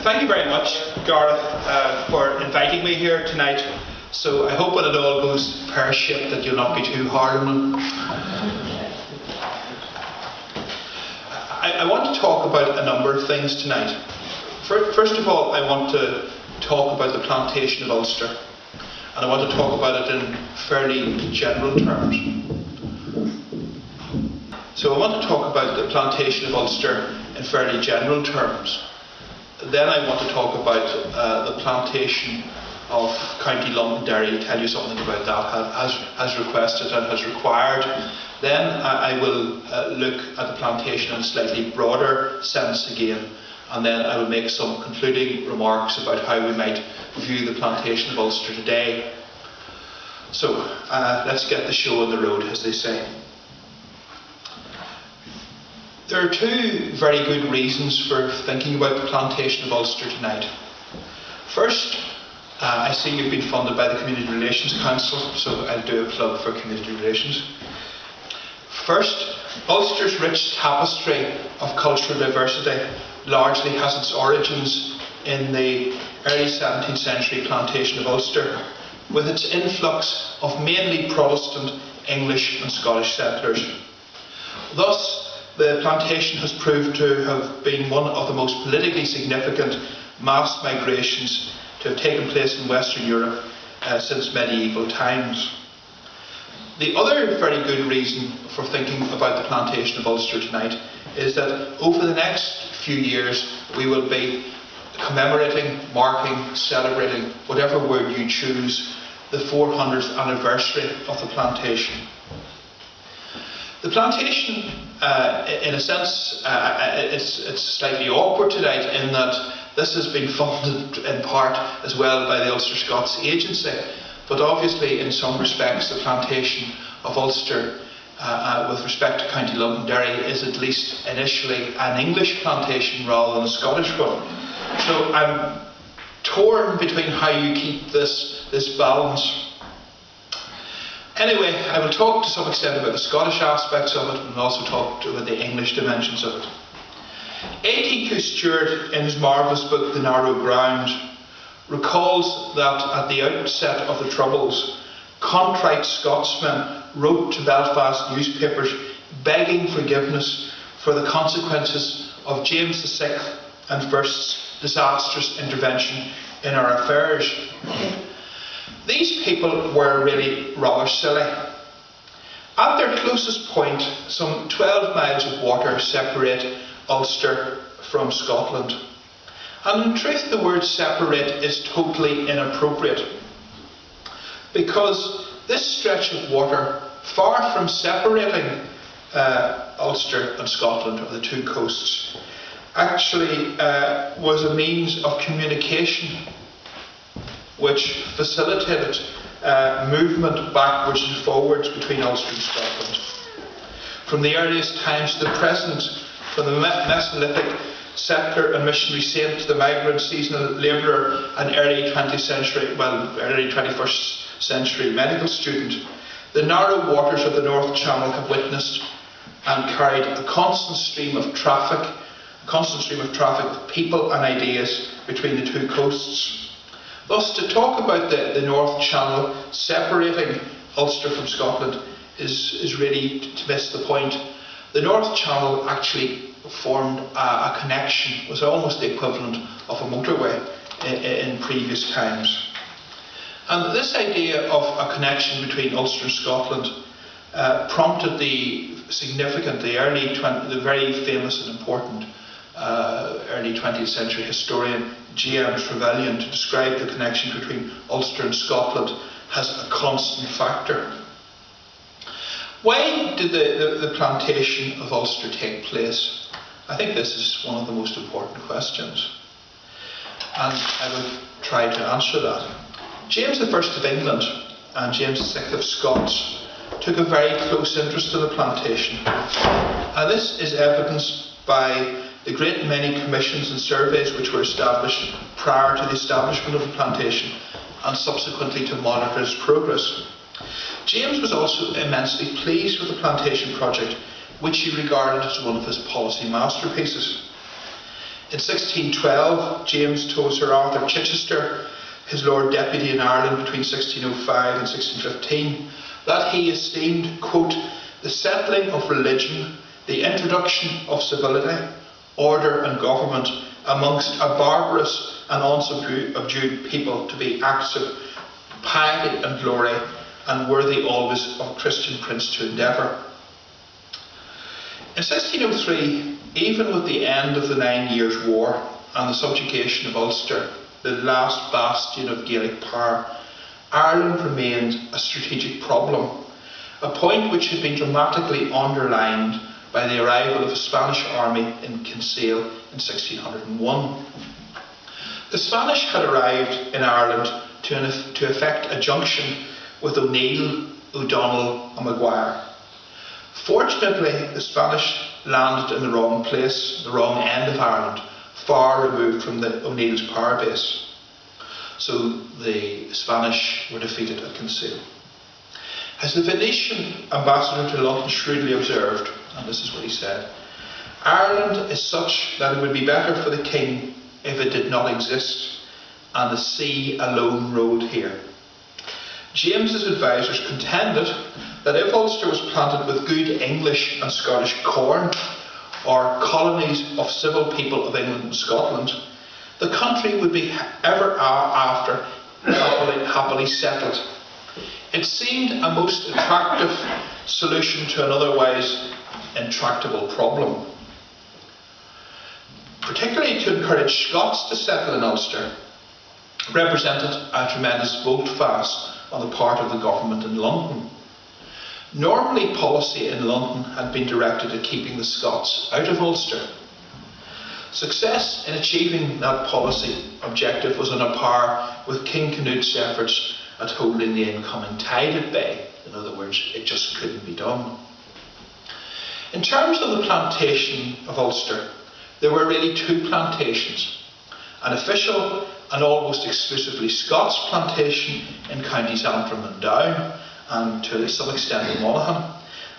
Thank you very much, Gareth, for inviting me here tonight. So I hope when it all goes pear-shaped that you'll not be too hard on me. I want to talk about a number of things tonight. First of all, I want to talk about the Plantation of Ulster, and I want to talk about it in fairly general terms. So I want to talk about the Plantation of Ulster in fairly general terms. Then I want to talk about the Plantation of County Londonderry, tell you something about that as requested and as required. Then I will look at the plantation in a slightly broader sense again, and then I will make some concluding remarks about how we might view the Plantation of Ulster today. So let's get the show on the road, as they say. There are two very good reasons for thinking about the Plantation of Ulster tonight. First, I see you've been funded by the Community Relations Council, so I'll do a plug for Community Relations. First, Ulster's rich tapestry of cultural diversity largely has its origins in the early 17th century Plantation of Ulster, with its influx of mainly Protestant, English and Scottish settlers. Thus, the plantation has proved to have been one of the most politically significant mass migrations to have taken place in Western Europe since medieval times. The other very good reason for thinking about the Plantation of Ulster tonight is that over the next few years we will be commemorating, marking, celebrating, whatever word you choose, the 400th anniversary of the plantation. The plantation, in a sense, it's slightly awkward tonight in that this has been funded in part as well by the Ulster-Scots agency, but obviously in some respects the Plantation of Ulster with respect to County Londonderry is at least initially an English plantation rather than a Scottish one. So I'm torn between how you keep this balance. Anyway, I will talk to some extent about the Scottish aspects of it and also talk about the English dimensions of it. A.T.Q. Stewart, in his marvellous book The Narrow Ground, recalls that at the outset of the Troubles, contrite Scotsmen wrote to Belfast newspapers begging forgiveness for the consequences of James VI and First's disastrous intervention in our affairs. These people were really rather silly. At their closest point, some 12 miles of water separate Ulster from Scotland. And in truth, the word separate is totally inappropriate, because this stretch of water, far from separating Ulster and Scotland, or the two coasts, actually was a means of communication which facilitated movement backwards and forwards between Ulster and Scotland. From the earliest times to the present, from the Mesolithic settler and missionary saint to the migrant seasonal labourer and early 21st century medical student, the narrow waters of the North Channel have witnessed and carried a constant stream of traffic of people and ideas between the two coasts. Thus, to talk about the North Channel separating Ulster from Scotland is really to miss the point. The North Channel actually formed a connection, was almost the equivalent of a motorway in previous times. And this idea of a connection between Ulster and Scotland prompted the very famous and important early 20th century historian James Trevelyan to describe the connection between Ulster and Scotland as a constant factor. Why did the Plantation of Ulster take place? I think this is one of the most important questions, and I will try to answer that. James I of England and James VI of Scots took a very close interest in the plantation, and this is evidenced by the great many commissions and surveys which were established prior to the establishment of the plantation and subsequently to monitor its progress. James was also immensely pleased with the plantation project which he regarded as one of his policy masterpieces. In 1612, James told Sir Arthur Chichester, his Lord Deputy in Ireland between 1605 and 1615, that he esteemed, quote, the settling of religion, the introduction of civility, order and government amongst a barbarous and unsubdued people to be acts of piety and glory, and worthy always of a Christian prince to endeavour. In 1603, even with the end of the 9 Years' War and the subjugation of Ulster, the last bastion of Gaelic power, Ireland remained a strategic problem, a point which had been dramatically underlined by the arrival of a Spanish army in Kinsale in 1601. The Spanish had arrived in Ireland to effect a junction with O'Neill, O'Donnell and Maguire. Fortunately, the Spanish landed in the wrong place, the wrong end of Ireland, far removed from the O'Neill's power base. So the Spanish were defeated at Kinsale. As the Venetian ambassador to London shrewdly observed, and this is what he said, Ireland is such that it would be better for the king if it did not exist, and the sea alone ruled here. James's advisers contended that if Ulster was planted with good English and Scottish corn, or colonies of civil people of England and Scotland, the country would be ever after happily settled. It seemed a most attractive solution to an otherwise intractable problem, particularly to encourage Scots to settle in Ulster, represented a tremendous vote-fast on the part of the government in London. Normally, policy in London had been directed at keeping the Scots out of Ulster. Success in achieving that policy objective was on a par with King Canute's efforts at holding the incoming tide at bay. In other words, it just couldn't be done. In terms of the Plantation of Ulster, there were really two plantations: an official and almost exclusively Scots plantation in counties Antrim and Down, and to some extent in Monaghan,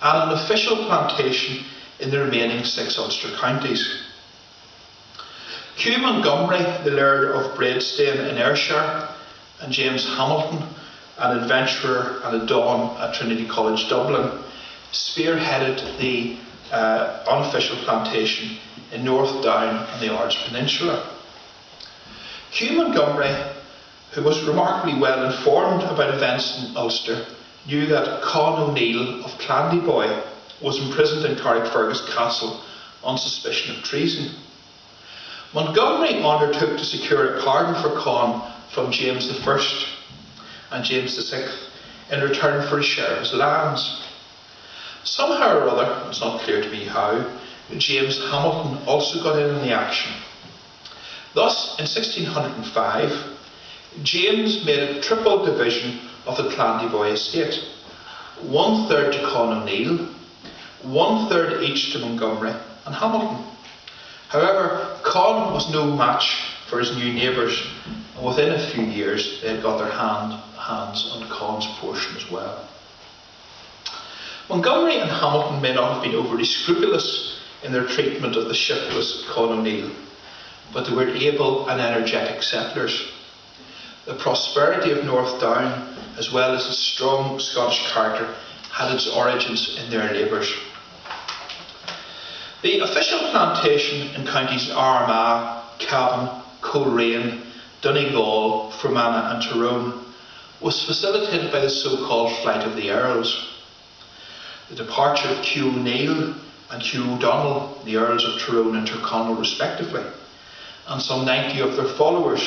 and an official plantation in the remaining 6 Ulster counties. Hugh Montgomery, the Laird of Bradestane in Ayrshire, and James Hamilton, an adventurer and a Don at Trinity College Dublin, spearheaded the unofficial plantation in North Down and the Ards Peninsula. Hugh Montgomery, who was remarkably well informed about events in Ulster, knew that Con O'Neill of Clandyboy was imprisoned in Carrickfergus Castle on suspicion of treason. Montgomery undertook to secure a pardon for Con from James I and James VI in return for a share of his lands. Somehow or other, it's not clear to me how, James Hamilton also got in on the action. Thus, in 1605, James made a triple division of the Clandyboy estate: 1/3 to Con O'Neill, 1/3 each to Montgomery and Hamilton. However, Con was no match for his new neighbours, and within a few years they had got their hands on Con's portion as well. Montgomery and Hamilton may not have been overly scrupulous in their treatment of the shiftless Con O'Neill, but they were able and energetic settlers. The prosperity of North Down, as well as its strong Scottish character, had its origins in their labours. The official plantation in counties Armagh, Cavan, Coleraine, Donegal, Fermanagh and Tyrone was facilitated by the so-called Flight of the Earls. The departure of Hugh O'Neill and Hugh O'Donnell, the Earls of Tyrone and Tyrconnell respectively, and some 90 of their followers,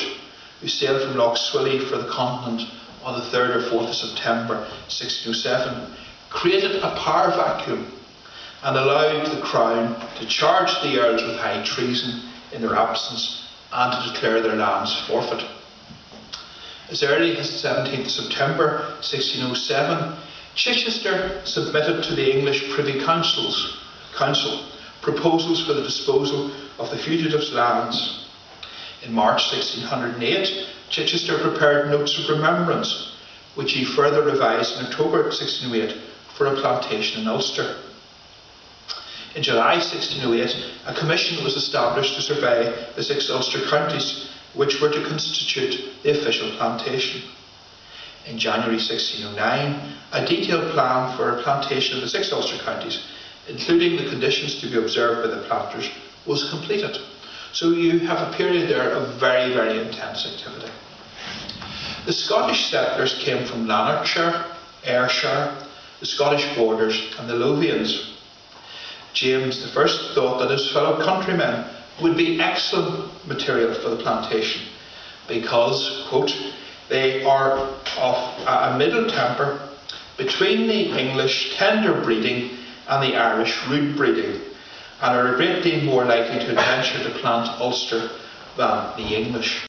who sailed from Lough Swilly for the continent on the 3rd or 4th of September 1607, created a power vacuum and allowed the Crown to charge the Earls with high treason in their absence and to declare their lands forfeit. As early as the 17th of September 1607, Chichester submitted to the English Privy Council proposals for the disposal of the fugitives' lands. In March 1608, Chichester prepared notes of remembrance, which he further revised in October 1608 for a plantation in Ulster. In July 1608, a commission was established to survey the 6 Ulster counties which were to constitute the official plantation. In January 1609, a detailed plan for a plantation of the 6 Ulster counties, including the conditions to be observed by the planters, was completed. So you have a period there of very, very intense activity. The Scottish settlers came from Lanarkshire, Ayrshire, the Scottish borders and the Lothians. James I thought that his fellow countrymen would be excellent material for the plantation because, quote, they are of a middle temper between the English tender breeding and the Irish rude breeding, and are a great deal more likely to adventure to plant Ulster than the English.